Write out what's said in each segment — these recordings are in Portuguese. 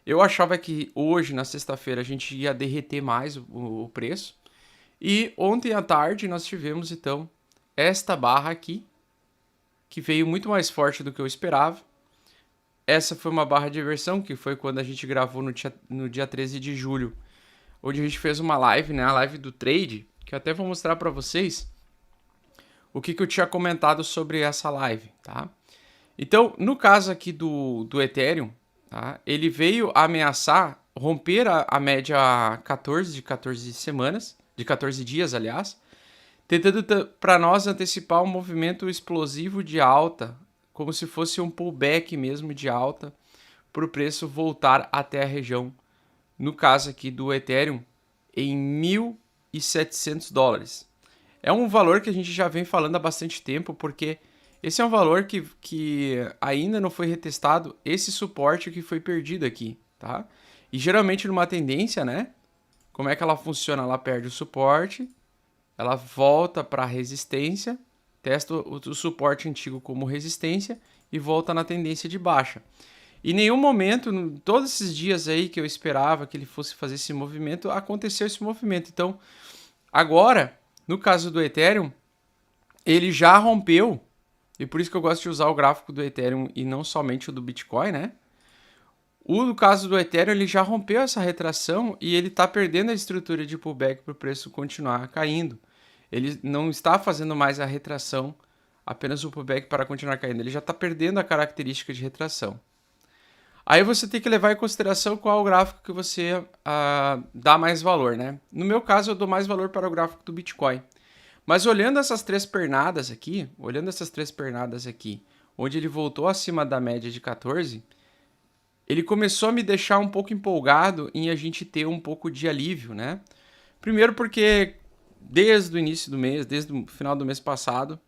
Eu achava que hoje, na sexta-feira, a gente ia derreter mais o preço. E ontem à tarde nós tivemos então esta barra aqui, que veio muito mais forte do que eu esperava. Essa foi uma barra de reversão, que foi quando a gente gravou no dia 13 de julho, onde a gente fez uma live, né? A live do trade, que eu até vou mostrar para vocês o que eu tinha comentado sobre essa live, tá? Então, no caso aqui do Ethereum, tá? Ele veio ameaçar romper a média 14 de 14 semanas, de 14 dias, aliás, tentando para nós antecipar um movimento explosivo de alta, como se fosse um pullback mesmo de alta, para o preço voltar até a região, no caso aqui do Ethereum, em $1.700. É um valor que a gente já vem falando há bastante tempo, porque esse é um valor que ainda não foi retestado, esse suporte que foi perdido aqui, tá? E geralmente numa tendência, né? Como é que ela funciona? Ela perde o suporte, ela volta para a resistência, testa o suporte antigo como resistência e volta na tendência de baixa. Em nenhum momento, todos esses dias aí que eu esperava que ele fosse fazer esse movimento, aconteceu esse movimento. Então, agora, no caso do Ethereum, ele já rompeu, e por isso que eu gosto de usar o gráfico do Ethereum e não somente o do Bitcoin, né? No caso do Ethereum, ele já rompeu essa retração e ele está perdendo a estrutura de pullback para o preço continuar caindo. Ele não está fazendo mais a retração, apenas o pullback para continuar caindo. Ele já está perdendo a característica de retração. Aí você tem que levar em consideração qual é o gráfico que você dá mais valor, né? No meu caso, eu dou mais valor para o gráfico do Bitcoin. Mas olhando essas três pernadas aqui, onde ele voltou acima da média de 14, ele começou a me deixar um pouco empolgado em a gente ter um pouco de alívio, né? Primeiro porque desde o início do mês, desde o final do mês passado,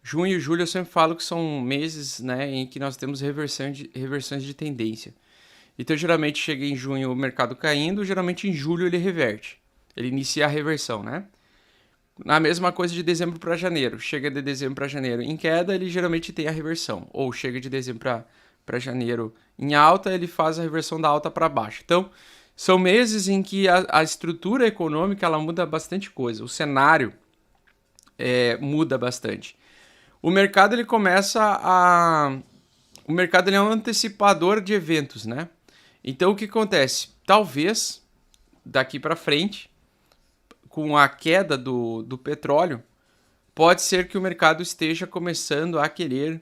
junho e julho eu sempre falo que são meses, né, em que nós temos reversões de tendência. Então geralmente chega em junho o mercado caindo, geralmente em julho ele reverte. Ele inicia a reversão, né? A mesma coisa de dezembro para janeiro. Chega de dezembro para janeiro em queda, ele geralmente tem a reversão. Ou chega de dezembro para janeiro em alta, ele faz a reversão da alta para baixo. Então, são meses em que a estrutura econômica ela muda bastante coisa. O cenário muda bastante. O mercado ele começa a... O mercado ele é um antecipador de eventos, né? Então, o que acontece? Talvez, daqui para frente, com a queda do petróleo, pode ser que o mercado esteja começando a querer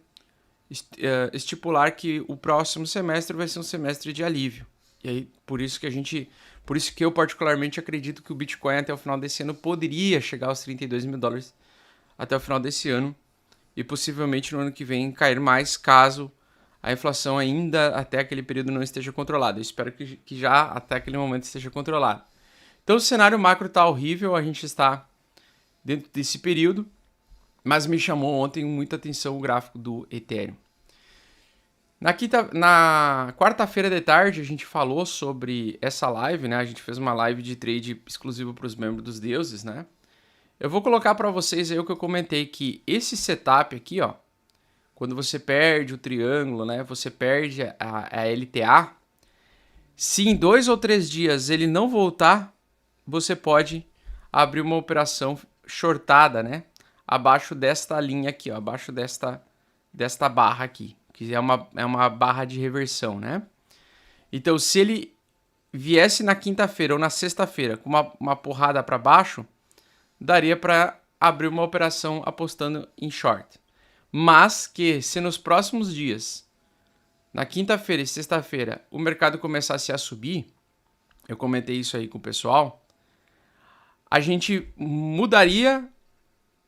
estipular que o próximo semestre vai ser um semestre de alívio. E aí, por isso que eu particularmente acredito que o Bitcoin até o final desse ano poderia chegar aos $32.000 até o final desse ano e possivelmente no ano que vem cair mais caso a inflação ainda até aquele período não esteja controlada. Eu espero que já até aquele momento esteja controlada. Então o cenário macro está horrível, a gente está dentro desse período, mas me chamou ontem muita atenção o gráfico do Ethereum. Na quarta-feira de tarde a gente falou sobre essa live, né? A gente fez uma live de trade exclusiva para os membros dos deuses, né? Eu vou colocar para vocês aí o que eu comentei, que esse setup aqui, ó, quando você perde o triângulo, né? Você perde a LTA. Se em 2 ou 3 dias ele não voltar, você pode abrir uma operação shortada, né? Abaixo desta linha aqui, ó, abaixo desta barra aqui, que é uma barra de reversão, né? Então, se ele viesse na quinta-feira ou na sexta-feira com uma porrada para baixo, daria para abrir uma operação apostando em short. Mas que se nos próximos dias, na quinta-feira e sexta-feira, o mercado começasse a subir, eu comentei isso aí com o pessoal, a gente mudaria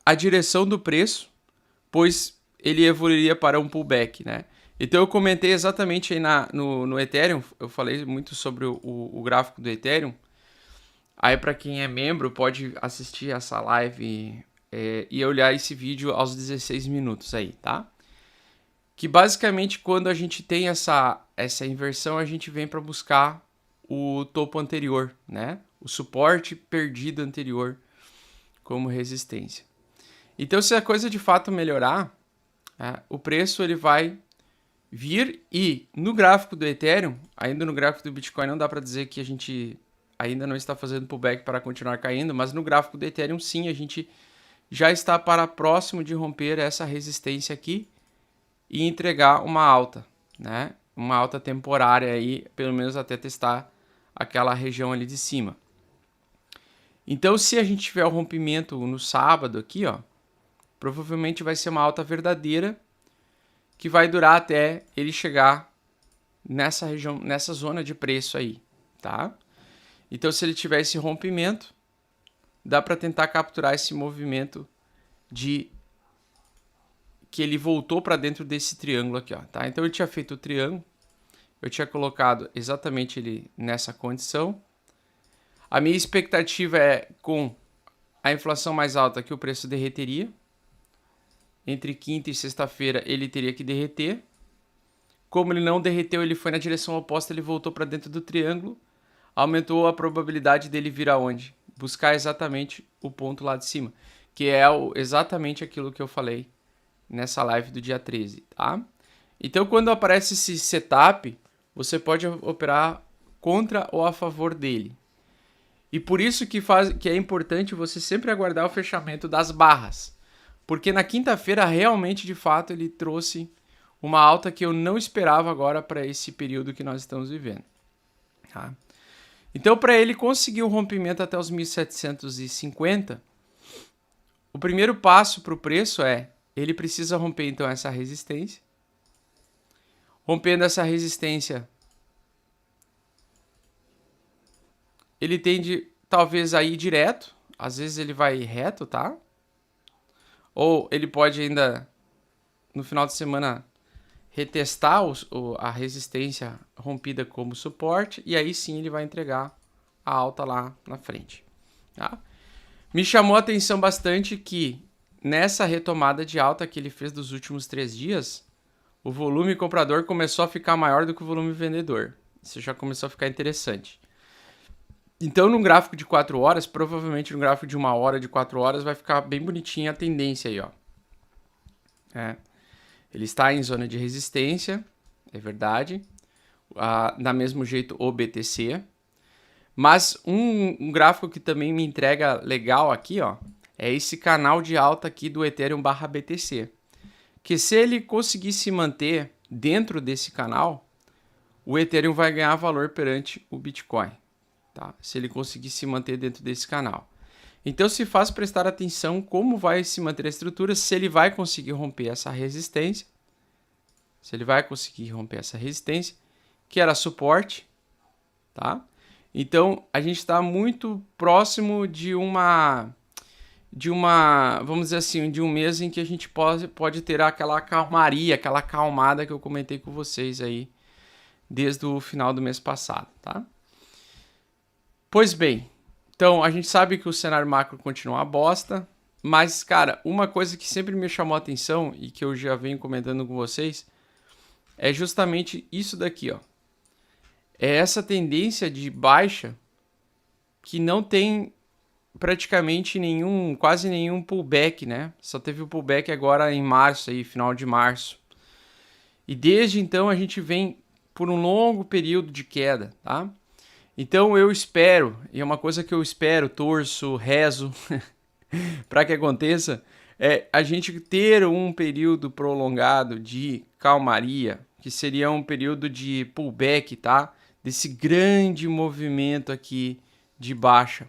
a direção do preço, pois ele evoluiria para um pullback, né? Então eu comentei exatamente aí no Ethereum, eu falei muito sobre o gráfico do Ethereum. Aí para quem é membro pode assistir essa live e olhar esse vídeo aos 16 minutos aí, tá? Que basicamente quando a gente tem essa inversão, a gente vem para buscar o topo anterior, né? O suporte perdido anterior como resistência. Então se a coisa de fato melhorar, o preço ele vai vir e no gráfico do Ethereum, ainda no gráfico do Bitcoin não dá para dizer que a gente ainda não está fazendo pullback para continuar caindo, mas no gráfico do Ethereum sim, a gente já está para próximo de romper essa resistência aqui e entregar uma alta, né? Uma alta temporária aí, pelo menos até testar aquela região ali de cima. Então, se a gente tiver o rompimento no sábado aqui, ó, provavelmente vai ser uma alta verdadeira que vai durar até ele chegar nessa região, nessa zona de preço aí, tá? Então, se ele tiver esse rompimento, dá para tentar capturar esse movimento de que ele voltou para dentro desse triângulo aqui, ó, tá? Então, eu tinha feito o triângulo, eu tinha colocado exatamente ele nessa condição. A minha expectativa é, com a inflação mais alta, que o preço derreteria. Entre quinta e sexta-feira ele teria que derreter. Como ele não derreteu, ele foi na direção oposta, ele voltou para dentro do triângulo. Aumentou a probabilidade dele vir aonde? Buscar exatamente o ponto lá de cima, que é exatamente aquilo que eu falei nessa live do dia 13, tá? Então, quando aparece esse setup, você pode operar contra ou a favor dele. E por isso que é importante você sempre aguardar o fechamento das barras. Porque na quinta-feira, realmente, de fato, ele trouxe uma alta que eu não esperava agora para esse período que nós estamos vivendo. Tá? Então, para ele conseguir o rompimento até os 1.750, o primeiro passo para o preço é, ele precisa romper então essa resistência. Rompendo essa resistência, ele tende talvez a ir direto, às vezes ele vai reto, tá? Ou ele pode ainda, no final de semana, retestar a resistência rompida como suporte, e aí sim ele vai entregar a alta lá na frente. Tá? Me chamou a atenção bastante que nessa retomada de alta que ele fez dos últimos 3 dias, o volume comprador começou a ficar maior do que o volume vendedor. Isso já começou a ficar interessante. Então, num gráfico de 4 horas, provavelmente no gráfico de 1 hora, de 4 horas, vai ficar bem bonitinha a tendência aí, ó. Ele está em zona de resistência, é verdade. Da mesmo jeito o BTC. Mas um gráfico que também me entrega legal aqui, ó, é esse canal de alta aqui do Ethereum /BTC. Que se ele conseguir se manter dentro desse canal, o Ethereum vai ganhar valor perante o Bitcoin. Tá? Se ele conseguir se manter dentro desse canal. Então se faz prestar atenção como vai se manter a estrutura, se ele vai conseguir romper essa resistência. Se ele vai conseguir romper essa resistência, que era suporte. Tá? Então a gente está muito próximo de uma, vamos dizer assim, de um mês em que a gente pode ter aquela calmaria, aquela acalmada que eu comentei com vocês aí desde o final do mês passado, tá? Pois bem, então a gente sabe que o cenário macro continua uma bosta, mas, cara, uma coisa que sempre me chamou a atenção e que eu já venho comentando com vocês é justamente isso daqui, ó. É essa tendência de baixa que não tem praticamente quase nenhum pullback, né? Só teve o pullback agora em março, aí, final de março. E desde então a gente vem por um longo período de queda, tá? Então eu espero, e é uma coisa que eu espero, torço, rezo para que aconteça, é a gente ter um período prolongado de calmaria, que seria um período de pullback, tá? Desse grande movimento aqui de baixa.